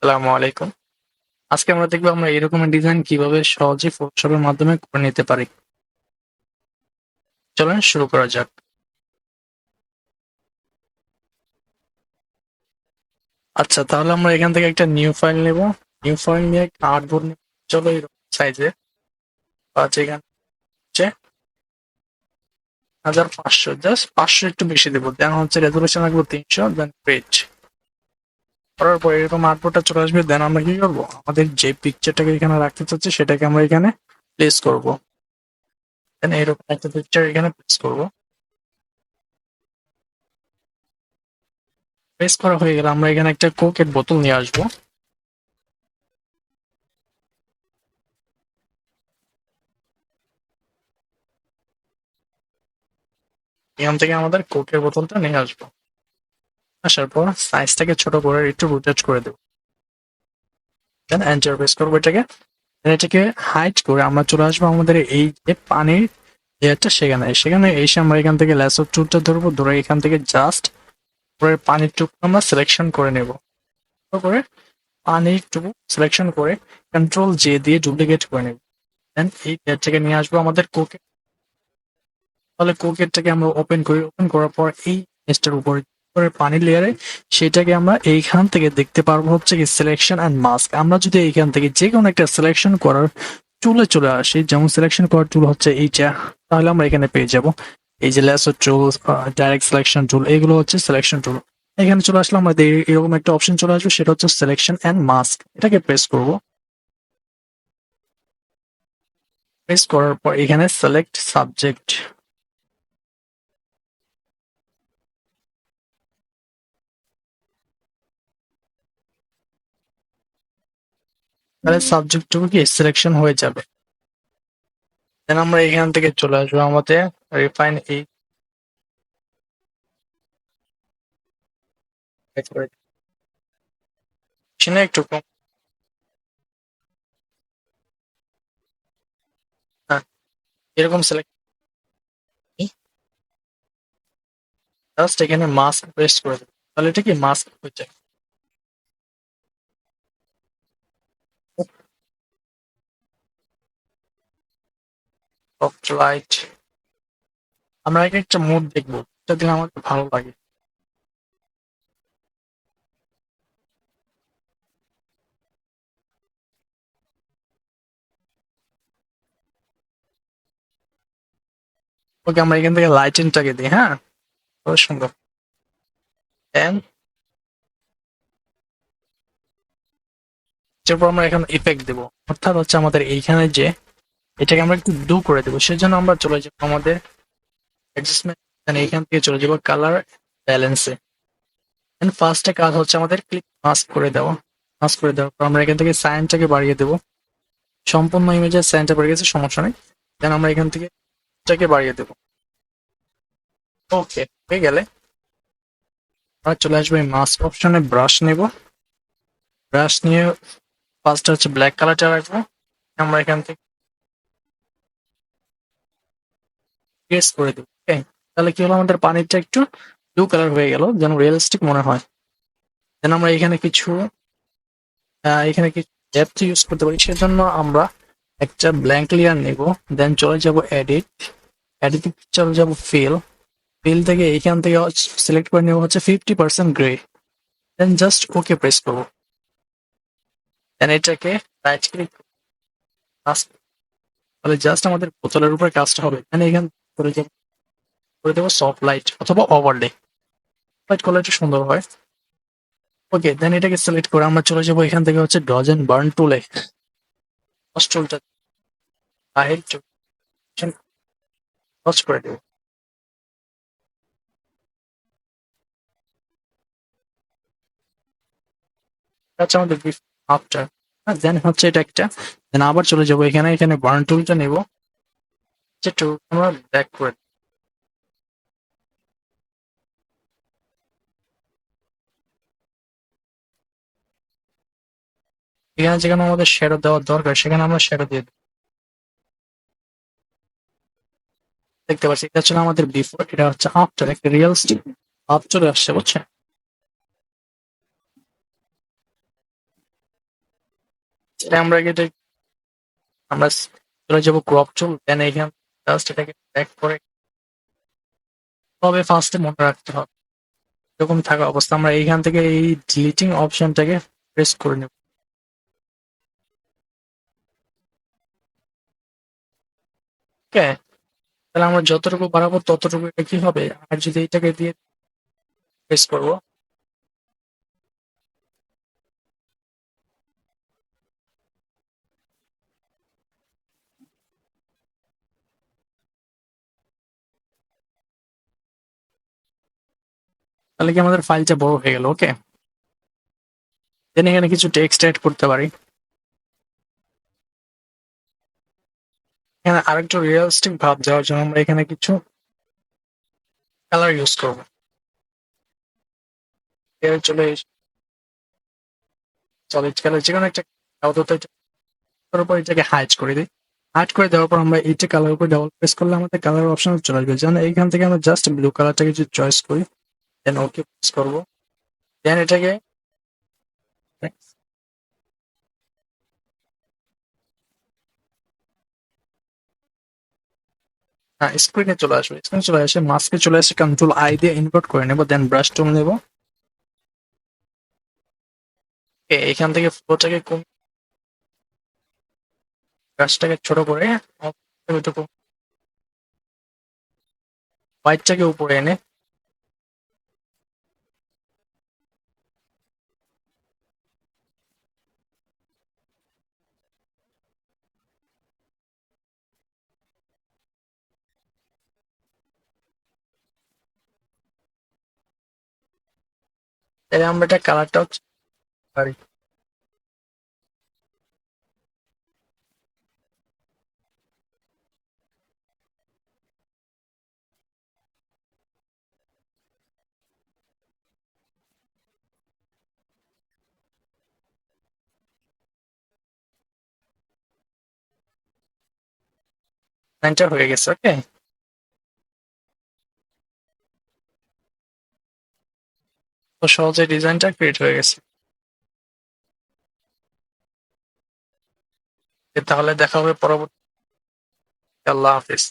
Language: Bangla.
আসসালামু আলাইকুম। আজকে আমরা দেখবো আমরা এরকম ডিজাইন কিভাবে সহজে ফটোশপের মাধ্যমে করে নিতে পারি। চলেন শুরু করা যাক। আচ্ছা, তাহলে আমরা এখান থেকে একটা নিউ ফাইল নেব। নিউ ফাইল নিয়ে একটা আর্টবোর্ড নেব। চলো এরকম সাইজে বা যেখানে হচ্ছে 1500, জাস্ট 500 একটু বেশি দেবো। দেন হচ্ছে রেজলিউশন রাখবো 300, দেন পেজ করার পর এরকম আর্টবোর্ডটা চলে আসবে। দেন আমরা কি করবো, আমাদের যে পিকচারটাকে এখানে রাখতে চাচ্ছি সেটাকে আমরা এখানে প্লেস করব। দেন এরকম একটা পিকচার এখানে প্লেস করবো। প্লেস করা হয়ে গেলে আমরা এখানে একটা কোকের বোতল নিয়ে আসবো। এখান থেকে আমাদের কোকের বোতলটা নিয়ে আসবো। আসার পর সাইজটাকে ছোট করে একটু রোটেট করে দেবো। দেন এন্টার প্রেস করবো এটাকে। Then এটাকে হাইড করে আমরা চলে আসবো আমাদের এই যে পানির লেয়ারটা, সেখানে সেখানে এসে আমরা এখান থেকে ল্যাসো টুলটা ধরবো। ধরে এখান থেকে জাস্ট পরে পানির টুকু আমরা সিলেকশন করে নেব। করে পানির টুকু সিলেকশন করে কন্ট্রোল জে দিয়ে ডুপ্লিকেট করে নেব। দেন এই লেয়ারটাকে নিয়ে আসবো আমাদের কোকে। তাহলে কোকেরটাকে আমরা ওপেন করি। ওপেন করার পর এই জিনিসটার উপরে পানির লেয়ারে সেটাকে আমরা এইখান থেকে দেখতে পারবো হচ্ছে কি সিলেকশন অ্যান্ড মাস্ক। আমরা যদি এইখান থেকে যে কোনো একটা সিলেকশন করার টুলে চলে আসি, যেমন সিলেকশন করার টুল হচ্ছে এইটা, তাহলে আমরা এখানে পেয়ে যাব এই যে ল্যাসো টুল, ডাইরেক্ট সিলেকশন টুল, এগুলো হচ্ছে সিলেকশন টুল। এখানে চলে আসলে আমাদের এরকম একটা অপশন চলে আসবে, সেটা হচ্ছে সিলেকশন অ্যান্ড মাস্ক। এটাকে প্রেস করব। প্রেস করার পর এখানে সিলেক্ট সাবজেক্ট, তাহলে সাবজেক্টটুকু কি সিলেকশন হয়ে যাবে। দেন আমরা এখান থেকে চলে আসবো আমাদের রিফাইন এই একটু কম। হ্যাঁ, এরকম সিলেক্ট, জাস্ট এখানে মাস্ক পেস্ট করে দেবো, তাহলে এটা কি মাস্ক হয়ে যায়। সফট লাইট, আমরা আগে একটা মুড দেখবো, এটা দিলে আমার ভালো লাগে। ওকে, আমরা এখান থেকে লাইটিংটাকে দিই। হ্যাঁ, খুব সুন্দর। দেন এরপর আমরা এখন ইফেক্ট দেবো, অর্থাৎ হচ্ছে আমাদের এইখানে যে এটাকে আমরা একটু ব্লু করে দেবো। সেজন্য আমরা চলে যাবো আমাদের অ্যাডজাস্টমেন্ট, এইখান থেকে চলে যাবো কালার ব্যালেন্সে। দেন ফার্স্টে কাজ হচ্ছে আমাদের ক্লিক মাস্ক করে দেওয়া। মাস্ক করে দেওয়ার পর আমরা এখান থেকে সাইনটাকে বাড়িয়ে দেবো। সম্পূর্ণ ইমেজের সাইনটা বেড়ে গেছে, সমস্যা নেই। দেন আমরা এখান থেকে এটাকে বাড়িয়ে দেবো। ওকে, হয়ে গেলে আমরা চলে আসবো এই মাস্ক অপশনে, ব্রাশ নেব। ব্রাশ নিয়ে ফার্স্ট হচ্ছে ব্ল্যাক কালারটা রাখবো। আমরা এখান থেকে ট্রেস করে দেবো। ওকে, তাহলে কি হলো, আমাদের পানিটা একটু ব্লু কালার হয়ে গেল, যেন রিয়েলিস্টিক মনে হয়। দেন আমরা এখানে কিছু ডেপথ ইউজ করতে পারি। সেজন্য আমরা একটা ব্ল্যাঙ্ক লেয়ার নেব। দেন চলে যাব এডিট, এডিট চলে যাব ফিল। ফিল থেকে এইখান থেকে সিলেক্ট করে নেব হচ্ছে 50% গ্রে। দেন জাস্ট ওকে প্রেস করবো। দেন এটাকে রাইট ক্লিক, তাহলে জাস্ট আমাদের বোতলের উপরে কাজটা হবে। দেন এখান করে করে দেবো সফট লাইট অথবা ওভারলে। লাইট করলে একটু সুন্দর হয়। ওকে, দেন এটাকে সিলেক্ট করে আমরা চলে যাবো এখান থেকে হচ্ছে ডজ এন্ড বার্ন টুলে। টুলটা বাহির টচ করে দেবো। আচ্ছা, আমাদের আফটার, দেন হচ্ছে এটা একটা। দেন আবার চলে যাবো এখানে, এখানে বার্ন টুলটা নেবো, একটু আমরা ব্যাক করে দেবো। এখানে যেখানে আমাদের শ্যাডো দেওয়ার দরকার সেখানে আমরা শ্যাডো দিয়ে দেবো। দেখতে পাচ্ছি এটা ছিল আমাদের বিফোর, এটা হচ্ছে আফটার, একটা রিয়েলিস্টিক ভাব চলে আসছে, বুঝছেন। এটা আমরা চলে যাবো ক্রপ টুল, দেন এখান জাস্ট এটাকে ব্যাক করে, তবে ফার্স্টে মনে রাখতে হবে এরকম থাকা অবস্থা আমরা এইখান থেকে এই ডিলিটিং অপশনটাকে প্রেস করে নেব। ওকে, তাহলে আমরা যতটুকু বাড়াবো ততটুকু এটা কি হবে, আর যদি এটাকে দিয়ে প্রেস করবো, তাহলে কি আমাদের ফাইলটা বড় হয়ে গেল। ওকে, দেন এখানে কিছু টেক্সট অ্যাড করতে পারি। এখানে আরেকটু রিয়েলিস্টিক ভাব দেওয়ার জন্য আমরা এখানে কিছু কালার ইউজ করবো। এর চলে সলিড কালার যে কোনো একটা আপাতত এটার উপর এটাকে হাইড করে দিই। হাইড করে দেওয়ার পর আমরা এইটা কালার উপর ডাবল প্রেস করলে আমাদের কালার অপশন চলে আসবে, যেমন এইখান থেকে আমরা জাস্ট ব্লু কালারটাকে যদি চয়েস করি, দেন ওকে প্রেস করবো, দেন এটাকে হ্যাঁ স্ক্রিনে চলে আসবে। স্ক্রিনে চলে আসে মাস্কে চলে আসে, কন্ট্রোল আই দিয়ে ইনভার্ট করে নেবো, দেন ব্রাশ টুল নেবো। এখান থেকে ফ্লোটাকে কম, ব্রাশটাকে ছোট করে হোয়াইটটাকে উপরে এনে তাহলে আমরা এটা কালারটাও পারি। লাইনটা হয়ে গেছে। ওকে, তো সহজে ডিজাইনটা ক্রিয়েট হয়ে গেছে। তাহলে দেখা হবে পরবর্তী। আল্লাহ হাফিজ।